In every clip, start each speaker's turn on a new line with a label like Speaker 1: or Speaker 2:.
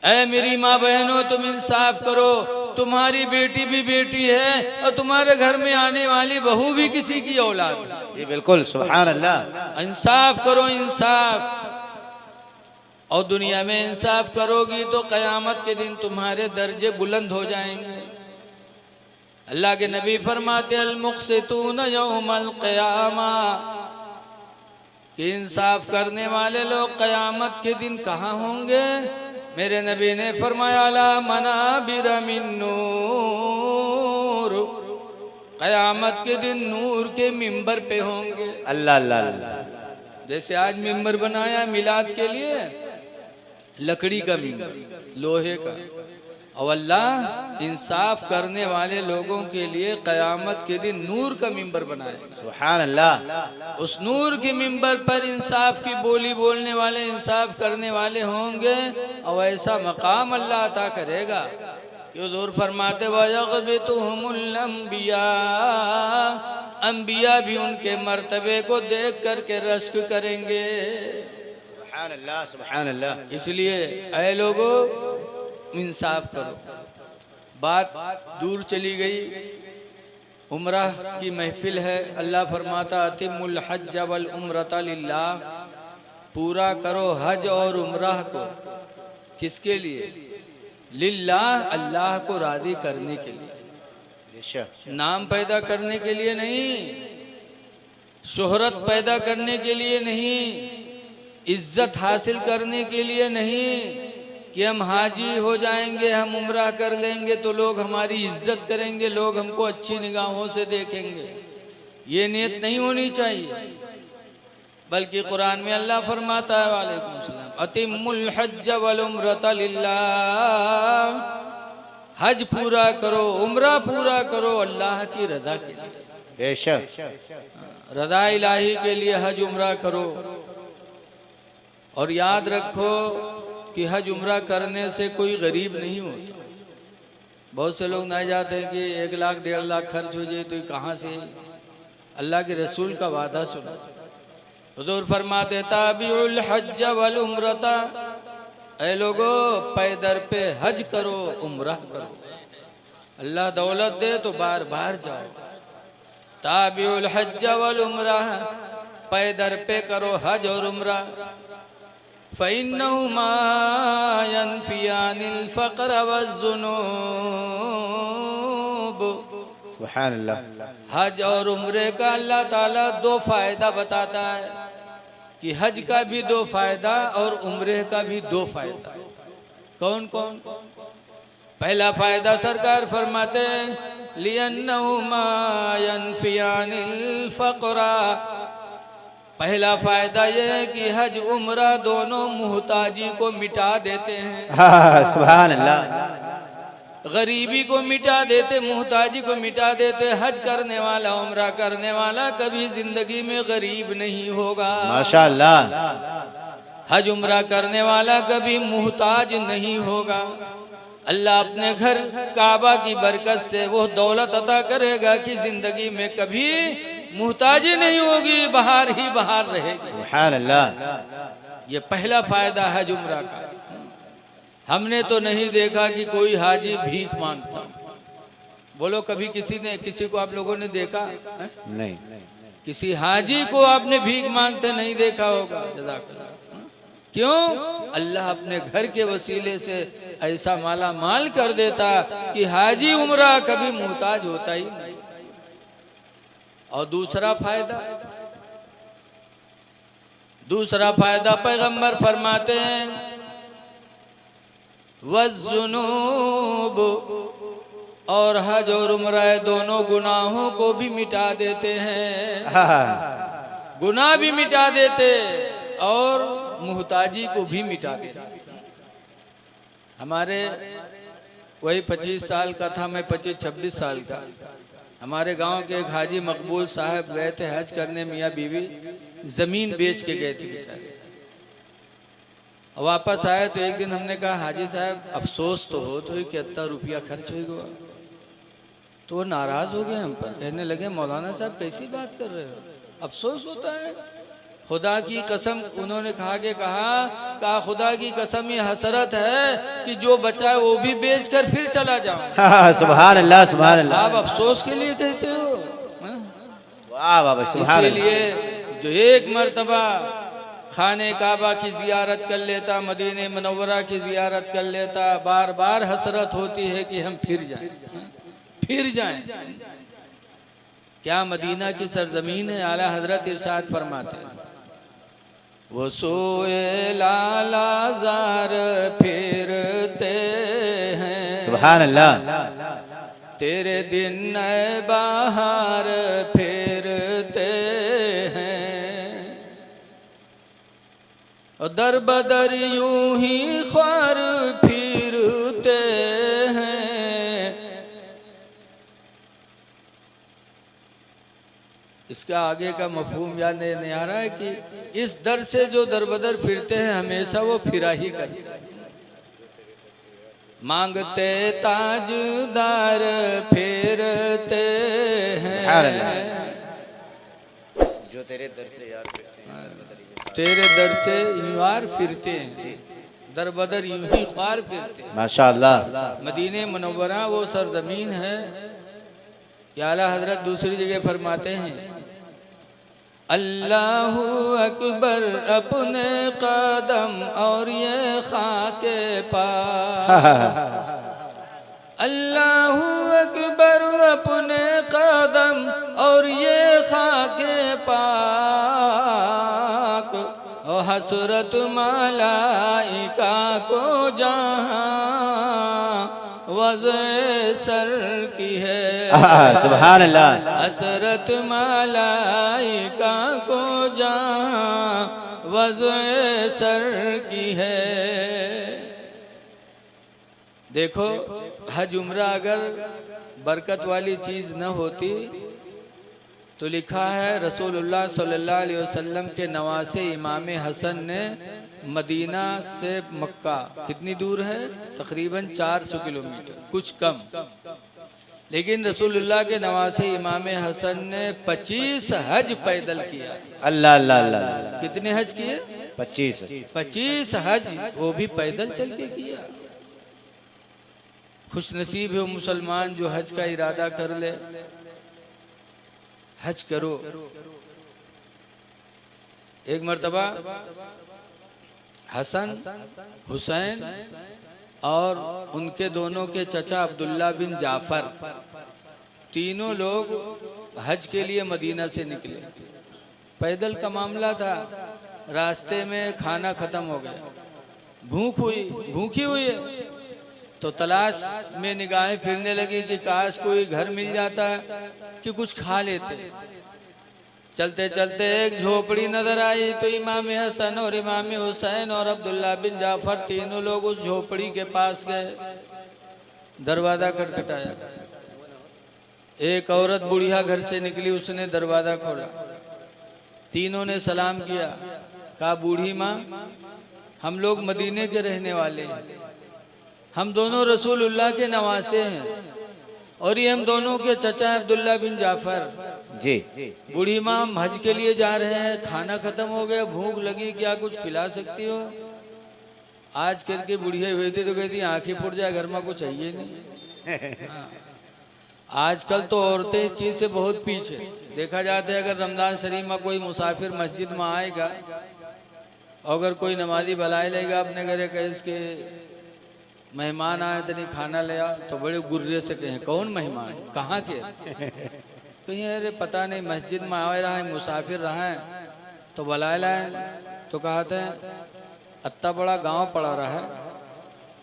Speaker 1: ऐ मेरी माँ बहनों, तुम इंसाफ करो। तुम्हारी बेटी भी बेटी है और तुम्हारे घर में आने वाली बहू भी किसी की औलाद है।
Speaker 2: जी बिल्कुल, सुभान अल्लाह।
Speaker 1: इंसाफ करो, इंसाफ। और दुनिया में इंसाफ करोगी तो कयामत के दिन तुम्हारे दर्जे बुलंद हो जाएंगे। अल्लाह के नबी फरमाते अल मुक़सितून यौमल क़यामा, कि इंसाफ करने वाले लोग कयामत के दिन कहाँ होंगे। मेरे नबी ने फरमाया ला मनाबिर मिन नूर, कयामत के दिन नूर के मिंबर पे होंगे।
Speaker 2: अल्लाह अल्लाह अल्लाह।
Speaker 1: जैसे आज मिंबर बनाया मिलाद के लिए, लकड़ी का मिंबर, लोहे का। और अल्लाह इंसाफ करने वाले लोगों के लिए कयामत के दिन नूर का मिंबर बनाए।
Speaker 2: सुभान अल्लाह।
Speaker 1: उस नूर के मिंबर पर इंसाफ की बोली बोलने वाले, इंसाफ करने वाले होंगे। और ऐसा मकाम अल्लाह अता करेगा कि हुज़ूर फरमाते वयग़बितुहुमुल अंबिया, अंबिया भी उनके मर्तबे को देख करके रश्क करेंगे।
Speaker 2: सुभान अल्लाह, सुभान अल्लाह।
Speaker 1: इसलिए ऐ लोगों, इंसाफ करो। बात दूर चली गई, उम्रह की महफिल है। अल्लाह फरमाता अतिमुल हज्ज वल उम्रता लिल्लाह, पूरा करो हज और उम्रह को। किसके लिए? लिल्लाह, अल्लाह को राज़ी करने के लिए। नाम पैदा करने के लिए नहीं, शोहरत पैदा करने के लिए नहीं, इज्जत हासिल करने के लिए नहीं कि हम हाजी हो जाएंगे, हम उम्रा कर लेंगे तो लोग हमारी इज्जत करेंगे, लोग हमको अच्छी निगाहों से देखेंगे। ये नियत नहीं होनी चाहिए। बल्कि कुरान में अल्लाह फरमाता है वालेकुम सलाम अतिमुल हज्ज वल उम्रता लिल्लाह, हज पूरा करो, उम्रा पूरा करो अल्लाह की रज़ा के लिए।
Speaker 2: बेशक
Speaker 1: रज़ा इलाही के लिए हज उम्रा करो। और याद रखो कि हज उम्रा करने से कोई गरीब नहीं होता। बहुत से लोग ना जाते हैं कि 1 लाख 1.5 लाख खर्च हो जाए तो कहाँ से। अल्लाह के रसूल का वादा सुना, हुज़ूर फरमाते ताबिउल हज्ज वल उम्रता, ऐ लोगो पैदर पे हज करो, उम्रा करो। अल्लाह दौलत दे तो बार बार जाओ। ताबिउल हज्ज वल उम्रा, पैदर पे करो हज और उम्रा। फ़इन्नहुमा यनफ़ियानिल फ़क़्र वज़्ज़ुनूब,
Speaker 2: सुभान अल्लाह।
Speaker 1: हज और उम्रे का अल्लाह ताला 2 फ़ायदा बताता है कि हज का भी 2 फ़ायदा और उम्रे का भी 2 फ़ायदा। कौन कौन? पहला फ़ायदा सरकार फरमाते हैं लियन्नहुमा यनफ़ियानिल फ़क़्र, पहला फ़ायदा यह है कि हज उम्रा दोनों मुहताजी को मिटा देते हैं।
Speaker 2: सुभान अल्लाह।
Speaker 1: गरीबी को मिटा देते, मुहताजी को मिटा देते। हज करने वाला, उम्रा करने वाला कभी जिंदगी में गरीब नहीं होगा।
Speaker 2: माशाअल्लाह।
Speaker 1: हज उम्रा करने वाला कभी मुहताज नहीं होगा। अल्लाह अपने घर काबा की बरकत से वो दौलत अता करेगा कि जिंदगी में कभी मुहताजी नहीं होगी, बाहर ही बाहर रहेगी।
Speaker 2: सुभान अल्लाह।
Speaker 1: ये पहला फायदा हज उम्रा का। हमने तो नहीं देखा कि कोई हाजी भीख मांगता। बोलो कभी किसी को आप लोगों ने देखा है?
Speaker 2: नहीं।
Speaker 1: किसी हाजी को आपने भीख मांगते नहीं देखा होगा। जज़ाकल्लाह। क्यों? अल्लाह अपने घर के वसीले से ऐसा माला माल कर देता कि हाजी उम्रा कभी मुहताज होता ही नहीं। और दूसरा फायदा पैगंबर फरमाते हैं वज़्ज़ुनूब, और हज और उम्रा दोनों गुनाहों को भी मिटा देते हैं। गुनाह भी मिटा देते और मुहताजी को भी मिटा देते। हमारे वही 25 साल का था, मैं 25-26 साल का। हमारे गांव के एक हाजी मकबूल साहब गए थे हज करने, मियाँ बीवी ज़मीन बेच के गए थे बेचारे। वापस आए तो एक दिन हमने कहा हाजी साहब अफसोस तो हो तो कितना रुपया खर्च हो गया। तो वो नाराज़ हो गए हम पर, कहने लगे मौलाना साहब कैसी बात कर रहे हो, अफसोस होता है, खुदा की कसम, उन्होंने कहा खुदा की कसम ये हसरत है कि जो बचा है वो भी बेचकर फिर चला जाऊं।
Speaker 2: हाँ, सुभान अल्लाह, सुभान अल्लाह।
Speaker 1: आप अफसोस के लिए कहते हो? हाँ?
Speaker 2: वाह वाह, सुभान अल्लाह।
Speaker 1: इसीलिए जो एक मर्तबा खाने काबा की जियारत कर लेता, मदीने मुनव्वरा की जियारत कर लेता, बार बार हसरत होती है कि हम फिर जाएं, फिर जाएं। क्या मदीना की सरजमीन है? आला हजरत इरशाद फरमाते हैं, वो सोए लालाज़ार फिरते हैं,
Speaker 2: सुभान अल्लाह।
Speaker 1: तेरे दिन नए बाहर फिरते हैं, और दर बदर यूं ही ख्वार फिरते हैं। इसका आगे का मफहूम याद नहीं आ रहा है कि इस दर से जो दर बदर फिरते हैं हमेशा वो फिरा ही करते हैं। मांगते ताजदार फिरते हैं,
Speaker 2: जो तेरे दर से यार
Speaker 1: तेरे दर से यूं फिरते हैं, दर बदर यूं ही ख्वार फिरते हैं।
Speaker 2: माशाअल्लाह।
Speaker 1: मदीने मुनव्वरा वो सरजमीन है कि आला हजरत दूसरी जगह फरमाते हैं, अल्लाहु अकबर अपने कदम और ये खाके पाक, अल्लाहु अकबर अपने कदम और ये खाके पाक, और हसरत मलाइका को जहाँ वज़े सर की है,
Speaker 2: सुभान अल्लाह।
Speaker 1: हसरत मलाइका को जहाँ वज़े सर की है। देखो, हज उम्रा अगर बरकत वाली चीज़ न होती तो लिखा है रसूलुल्लाह सल्लल्लाहु अलैहि वसल्लम के नवासे इमाम हसन ने मदीना से मक्का कितनी दूर है? तकरीबन 400 किलोमीटर, कुछ कम। लेकिन रसूलुल्लाह के नवासे इमाम हसन ने 25 हज पैदल किया।
Speaker 2: अल्लाह अल्लाह अल्लाह।
Speaker 1: कितने हज किए? 25 हज, वो भी पैदल चल के किया। खुश नसीब है वो मुसलमान जो हज का इरादा कर ले। हज करो। एक मर्तबा हसन, हुसैन और उनके दोनों के चचा अब्दुल्ला बिन जाफर, तीनों लोग हज के लिए मदीना से निकले। पैदल का मामला था, रास्ते में खाना खत्म हो गया, भूखी हुई है, तो तलाश में निगाहें फिरने लगी कि काश कोई घर मिल जाता है कि कुछ खा लेते। चलते चलते एक झोपड़ी नजर आई तो इमाम हसन और इमाम हुसैन और अब्दुल्ला बिन जाफर तीनों लोग उस झोपड़ी के पास गए। दरवाजा खटखटाया। एक औरत बुढ़िया घर से निकली, उसने दरवाजा खोला। तीनों ने सलाम किया। कहा, बूढ़ी माँ, हम लोग मदीने के रहने वाले हैं, हम दोनों रसूलुल्लाह के नवासे हैं और ये हम दोनों के चचा अब्दुल्ला बिन जाफर
Speaker 2: जी।
Speaker 1: बूढ़ी माँ, हम हज के लिए जा रहे हैं, खाना खत्म हो गया, भूख लगी, क्या कुछ खिला सकती हो? आज करके बुढ़िया हुई थी तो कहती आंखें फूट जाए, घर में कुछ चाहिए नहीं। हाँ। आजकल तो औरतें इस चीज़ से बहुत पीछे। देखा जाता है अगर रमज़ान शरीफ में कोई मुसाफिर मस्जिद में आएगा, अगर कोई नमाजी बुलाए लेगा अपने घर के, इसके मेहमान आए तो नहीं खाना ले आओ, तो बड़े गुर्रे से कहें, कौन मेहमान, कहाँ के? कहीं अरे पता नहीं, मस्जिद में आए रहा है, मुसाफिर रहा है तो बुलाए लाए। तो कहते हैं अत्ता बड़ा गांव पड़ा रहा है,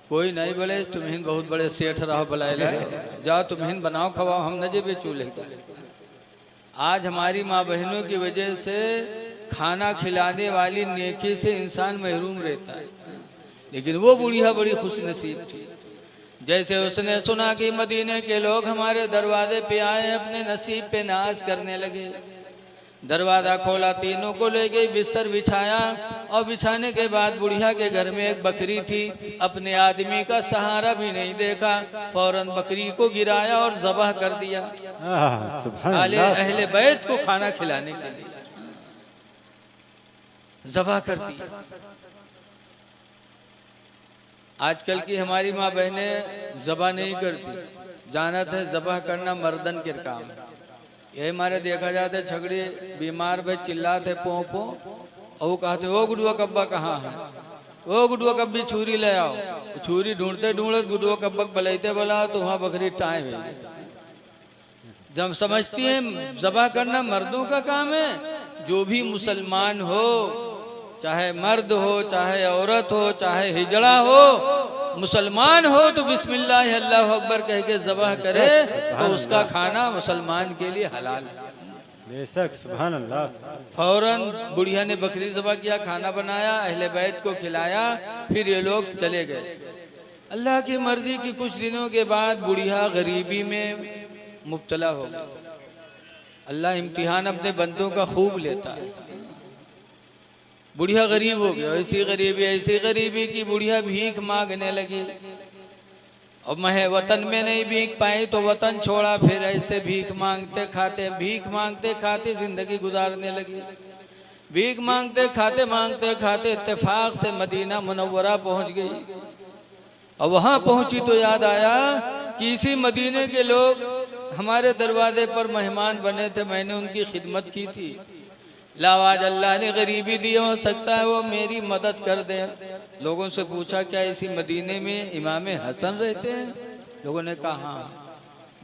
Speaker 1: कोई नहीं बोले तुम्हें बहुत बड़े सेठ रहो, बुलाए लाए, जाओ तुम्हें बनाओ खवाओ, हम न जेबे चूल्हे का। आज हमारी माँ बहनों की वजह से खाना खिलाने वाली नेकी से इंसान महरूम रहता है, लेकिन वो बुढ़िया बड़ी खुश नसीब थी। जैसे उसने सुना कि मदीने के लोग हमारे दरवाजे पे आए, अपने नसीब पे नाज करने लगे। दरवाज़ा खोला, तीनों को ले गई, बिस्तर बिछाया और बिछाने के बाद बुढ़िया के घर में एक बकरी थी। अपने आदमी का सहारा भी नहीं देखा, फौरन बकरी को गिराया और ज़बह कर दिया अहले बैत को खाना खिलाने के लिए। ज़बह कर दिया। आजकल की हमारी माँ बहनें ज़बह नहीं करती, जानत है ज़बह करना मर्दन के काम। यही हमारे देखा जाता है छगड़ी बीमार भाई चिल्लाते पों पों और वो कहते ओ गुडुआ कब्बा कहाँ है, ओ गुडुआ कब्बी छुरी ले आओ। छुरी ढूंढते ढूंढते गुडुआ कब्बक बलैते बोला तो वहाँ बकरी टाए हुई। जब समझती है ज़बह करना मर्दों का काम है, जो भी मुसलमान हो, चाहे मर्द हो चाहे औरत हो चाहे हिजड़ा हो, मुसलमान हो तो बिस्मिल्लाह अल्लाह अकबर कह के ज़बह करे तो उसका खाना मुसलमान के लिए हलाल है।
Speaker 3: बेशक, सुभान अल्लाह।
Speaker 1: फौरन बुढ़िया ने बकरी ज़बह किया, खाना बनाया, अहले बैत को खिलाया, फिर ये लोग चले गए। अल्लाह की मर्जी की कुछ दिनों के बाद बुढ़िया गरीबी में मुब्तला हो गया। अल्लाह इम्तिहान अपने बंदों का खूब लेता है। बुढ़िया गरीब हो गया, ऐसी गरीबी की बुढ़िया भीख मांगने लगी। और मैं वतन में नहीं भीख पाई तो वतन छोड़ा, फिर ऐसे भीख मांगते खाते जिंदगी गुजारने लगी। भीख मांगते खाते इत्तेफाक से मदीना मुनव्वरा पहुंच गई। और वहां पहुंची तो याद आया कि इसी मदीने के लोग हमारे दरवाजे पर मेहमान बने थे, मैंने उनकी खिदमत की थी। लावाज अल्लाह ने गरीबी दी, हो सकता है वो मेरी मदद कर दे। लोगों से पूछा क्या इसी मदीने में इमाम हसन रहते हैं? लोगों ने कहा हाँ।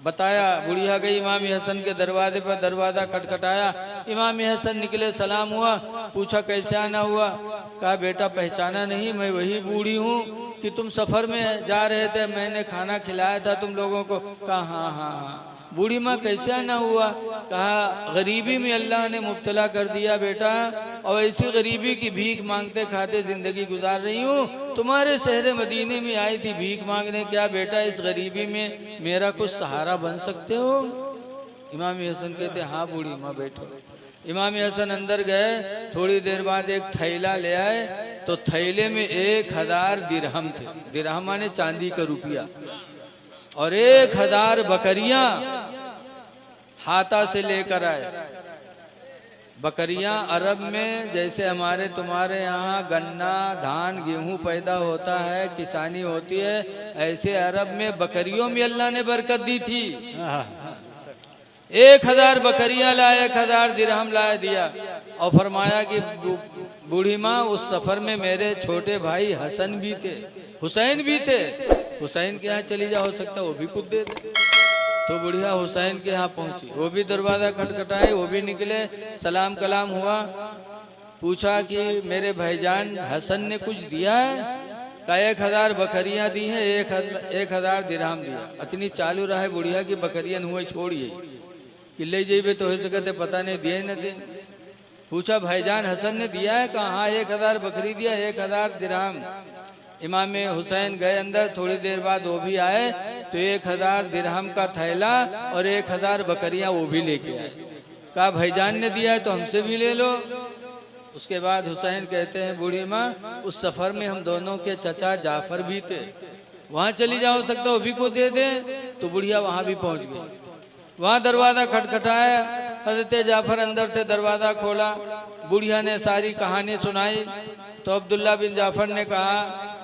Speaker 1: बताया, बुढ़िया गई इमाम हसन के दरवाजे पर, दरवाज़ा खटखटाया, इमाम हसन निकले, सलाम हुआ, पूछा कैसे आना हुआ? कहा बेटा पहचाना नहीं, मैं वही बूढ़ी हूँ कि तुम सफ़र में जा रहे थे, मैंने खाना खिलाया था तुम लोगों को। कहा हाँ हाँ हाँ। बूढ़ी माँ कैसे आना हुआ? कहा गरीबी में अल्लाह ने मुब्तला कर दिया बेटा, और ऐसी गरीबी की भीख मांगते खाते ज़िंदगी गुजार रही हूँ। तुम्हारे शहर मदीने में आई थी भीख मांगने, क्या बेटा इस गरीबी में मेरा कुछ सहारा बन सकते हो? इमाम हसन कहते हाँ बूढ़ी माँ बैठो। इमाम हसन अंदर गए, थोड़ी देर बाद एक थैला ले आए, तो थैले में 1000 दिरहम थे। दिरहम माने चांदी का रुपया, और 1000 बकरियां हाथा से लेकर आए। बकरियां अरब में जैसे हमारे तुम्हारे यहाँ गन्ना धान गेहूं पैदा होता है, किसानी होती है, ऐसे अरब में बकरियों में अल्लाह ने बरकत दी थी। 1000 बकरियां लाए, 1000 दिरहम लाए दिया, और फरमाया कि बूढ़ी माँ उस सफर में मेरे छोटे भाई हसन भी थे, हुसैन भी थे, हुसैन के यहाँ चली जा, हो सकता वो भी कुछ दे दे। तो बुढ़िया हुसैन के यहाँ पहुंची, वो भी दरवाज़ा खटखटाए, वो भी निकले, सलाम कलाम हुआ, पूछा कि मेरे भाईजान हसन ने कुछ दिया है? का 1000 बकरियां दी हैं, 1000 दिरहम दिया। इतनी चालू रहा है बुढ़िया की बकरियां हुए छोड़िए कि ले जाइए तो हो सकते पता नहीं दिए न दे। पूछा भाईजान हसन ने दिया है? कहा हाँ 1000 बकरी दिया, 1000 दिरहम। इमाम हुसैन गए अंदर, थोड़ी देर बाद वो भी आए, तो 1000 दिरहम का थैला और 1000 बकरियां वो भी लेके आए। कहा भाईजान ने दिया है तो हमसे भी ले लो। उसके बाद हुसैन कहते हैं बूढ़ी माँ उस सफ़र में हम दोनों के चचा जाफर भी थे, वहाँ चली जा, हो सकता वो भी को दे दे। तो बुढ़िया वहाँ भी पहुँच गई, वहाँ दरवाज़ा खटखटाया, हज़रत जाफर अंदर थे, दरवाज़ा खोला, बुढ़िया ने सारी कहानी सुनाई। तो अब्दुल्ला बिन जाफर ने कहा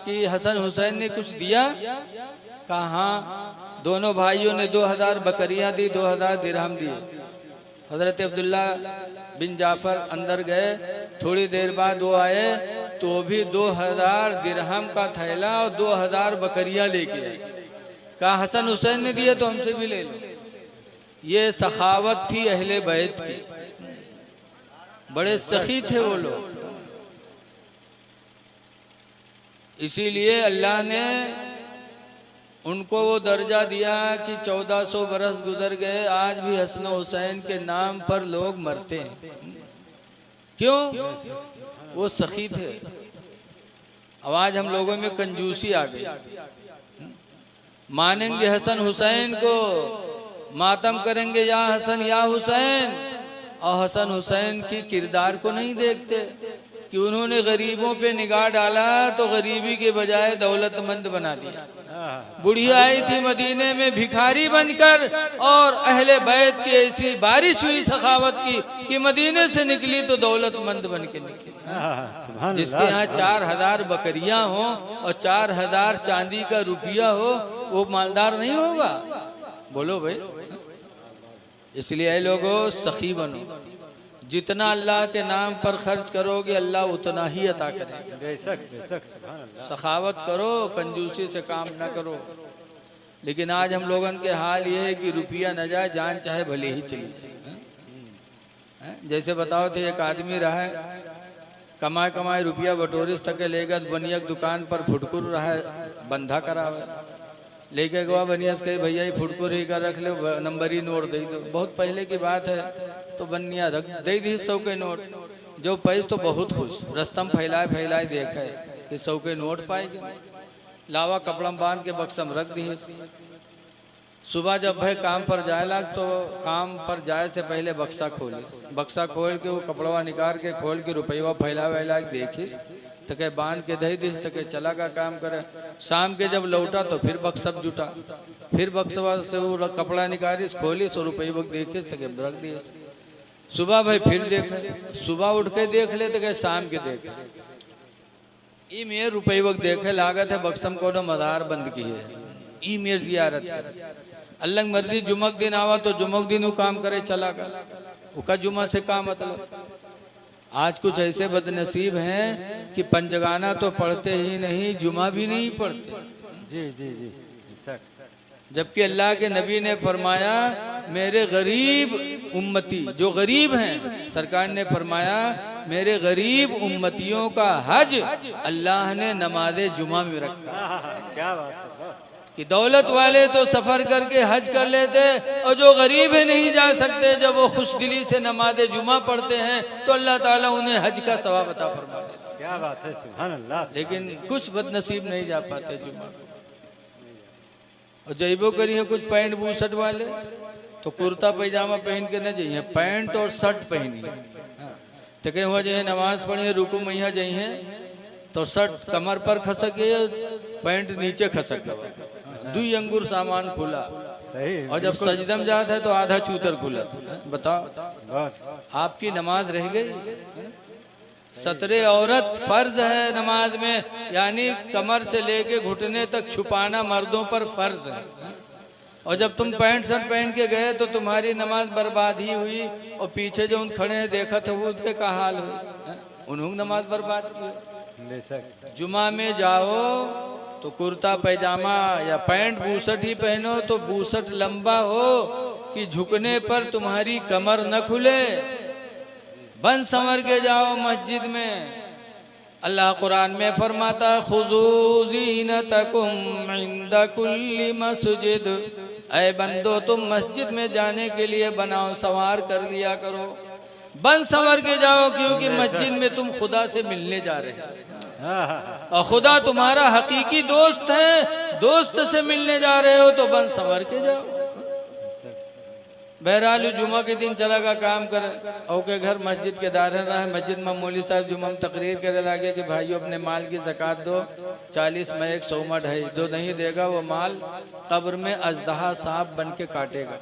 Speaker 1: कि हसन हुसैन ने कुछ दिया? कहा हाँ, दोनों भाइयों ने 2000 बकरियां दी, 2000 दिरहम दिए। हज़रत अब्दुल्ला बिन जाफर अंदर गए, थोड़ी देर बाद वो आए, तो वो भी 2000 दिरहम का थैला और 2000 बकरियां लेके आए। कहा हसन हुसैन ने दिए तो हमसे भी ले लो। ये सखावत थी अहले बैत की, बड़े सखी थे वो लोग। इसीलिए अल्लाह ने उनको वो दर्जा दिया कि 1400 बरस गुजर गए, आज भी हसन हुसैन के नाम पर लोग मरते हैं। क्यों? वो सखी थे। अब आज हम लोगों में कंजूसी आ गई, मानेंगे हसन हुसैन को, मातम करेंगे या हसन या हुसैन, और हसन हुसैन की किरदार को नहीं देखते। कि उन्होंने गरीबों पे निगाह डाला तो गरीबी के बजाय दौलतमंद बना दिया। बुढ़िया आई थी मदीने में भिखारी बनकर और अहले बैत की ऐसी बारिश हुई सखावत की कि मदीने से निकली तो दौलतमंद बन के निकली।
Speaker 3: सुभान
Speaker 1: जिसके यहाँ 4000 बकरियां हो और 4000 चांदी का रुपया हो वो मालदार नहीं होगा? बोलो भाई। इसलिए ऐ लोगों सखी बनो, जितना अल्लाह के नाम पर खर्च करोगे अल्लाह उतना ही अता करेगा।
Speaker 3: बेशक बेशक सुभान अल्लाह।
Speaker 1: सखावत करो, कंजूसी से काम न करो। लेकिन आज हम लोगन के हाल ये है कि रुपया न जाए जान चाहे भले ही चली जाए। जैसे बताओ थे एक आदमी रहा है कमाए कमाए रुपया बटोरिस तक लेकर बनिया दुकान पर फुटकुर रहा है बंधा करावे लेके गवा बनियास कहे भैया ये फुटकुर ही का रख लो नंबर ही नोट दे दो। बहुत पहले की बात है तो बनिया रख दे दी 100 के नोट। जो पैस तो बहुत खुश रस्तम फैलाए फैलाए देखा है कि 100 के नोट पाएगी। लावा कपड़ा बांध के बक्सम रख दी। सुबह जब भाई काम पर जाए लाग तो काम पर जाए से पहले बक्सा खोली। बक्सा खोल के वो कपड़वा निकाल के खोल के रुपया फैला वैला देखिस तो कहे बांध के दही दिस तो कहे चला का काम करे। शाम के जब लौटा तो फिर बक्सब जुटा, फिर बक्सवा से वो कपड़ा निकालिस खोलिस और रुपया देखिस तो कहे रख दिस। सुबह भाई फिर देखे, सुबह उठ के देख ले तो कहे शाम के देखे ई मेरे रुपया देखे लागत है बक्सम को मदार बंद की है ई मेर जियारत करे। अल्लाह मर्जी जुमक दिन आवा तो जुमक दिन वो काम करे चला का उका जुमा से काम मतलब। आज कुछ ऐसे बदनसीब हैं कि पंजगाना तो पढ़ते ही नहीं जुमा भी नहीं पढ़ते।
Speaker 3: जी जी जी बेशक।
Speaker 1: जबकि अल्लाह के नबी ने फरमाया मेरे गरीब उम्मती जो गरीब हैं, सरकार ने फरमाया मेरे गरीब उम्मतियों का हज अल्लाह ने नमाज़े जुमा में रखा।
Speaker 3: क्या बात है।
Speaker 1: कि दौलत वाले तो सफर करके हज कर लेते और जो गरीब है नहीं जा सकते, जब वो खुश दिली से नमाज़े जुमा पढ़ते हैं तो अल्लाह ताला उन्हें हज का सवाब अता फरमा देता है।
Speaker 3: क्या बात है सुभान अल्लाह।
Speaker 1: लेकिन कुछ बदनसीब नहीं जा पाते जुमा को। और जैबो करिए कुछ पैंट बूसट वाले तो कुर्ता पैजामा पहन के न जाइए, पैंट और शर्ट पहनिए। तो कहीं हुआ जो नमाज पढ़िए रुकू मैया जाइए तो शर्ट कमर पर खसके पैंट नीचे खसक गवा, 2 अंगूर सामान खुला।
Speaker 3: सही।
Speaker 1: और जब सजदम जाता है तो आधा चूतर खुला। बताओ
Speaker 3: बहुत।
Speaker 1: आपकी नमाज रह गई। सतरे औरत फर्ज है नमाज में, यानी कमर से लेके घुटने तक छुपाना मर्दों पर फर्ज है। और जब तुम पैंट शर्ट पहन के गए तो तुम्हारी नमाज बर्बाद ही हुई। और पीछे जो उन खड़े हैं देखा था वो उनके का हाल हुई, उन्होंने नमाज बर्बाद की।
Speaker 3: बेशक।
Speaker 1: जुमा में जाओ तो कुर्ता पैजामा या पैंट बूसट ही पहनो तो बूसट लंबा हो कि झुकने पर तुम्हारी कमर न खुले। बन संवर के जाओ मस्जिद में। अल्लाह कुरान में फरमाता खुज़ू ज़ीनतकुम इंदा कुल्ली मस्जिद। ऐ बंदो तुम मस्जिद में जाने के लिए बनाओ संवार कर लिया करो, बन संवर के जाओ, क्योंकि मस्जिद में तुम खुदा से मिलने जा रहे हो और खुदा तुम्हारा हकीकी दोस्त है। दोस्त से मिलने जा रहे हो तो बन संवर के जाओ। बहरहाल जुमा के दिन चला का काम करे और के घर मस्जिद के दार रहा है। मस्जिद में मौली साहब जुमा में तकरीर करे लगे कि भाइयों अपने माल की ज़कात दो, 40 में 1 सौमा ढाई, जो नहीं देगा वो माल कब्र में अजदहा सांप बन के काटेगा।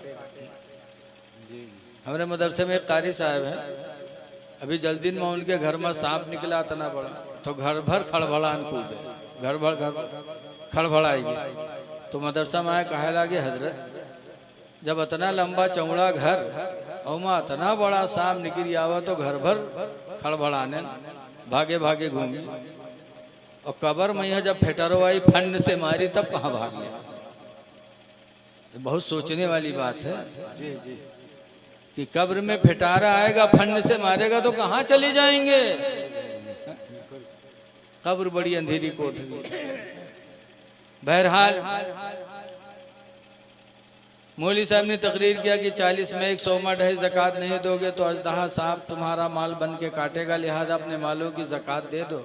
Speaker 1: हमारे मदरसे में एक कारी साहब है, अभी जल्दी में उनके घर में सांप निकला इतना बड़ा तो घर भर खड़भड़ान कूदे, घर भर खड़भड़ाएगी। तो मदरसा में आए कहे लगे हजरत जब इतना लंबा चौड़ा घर और वहाँ इतना बड़ा सांप निकल आवा तो घर भर खड़भड़ाने भागे भागे घूमी। और कब्र में यह जब फेटरवाई फंड से मारी तब कहाँ भाग लिया। बहुत सोचने वाली बात है
Speaker 3: जी जी।
Speaker 1: कि कब्र में फिटारा आएगा फंड से मारेगा तो कहाँ चले जाएंगे। कब्र बड़ी अंधेरी कोठरी। बहरहाल मौली साहब ने तकरीर किया कि 40 में 1 सौमा ढाई ज़कात नहीं दोगे तो अजदहा सांप तुम्हारा माल बन के काटेगा, लिहाजा अपने मालों की ज़कात दे दो।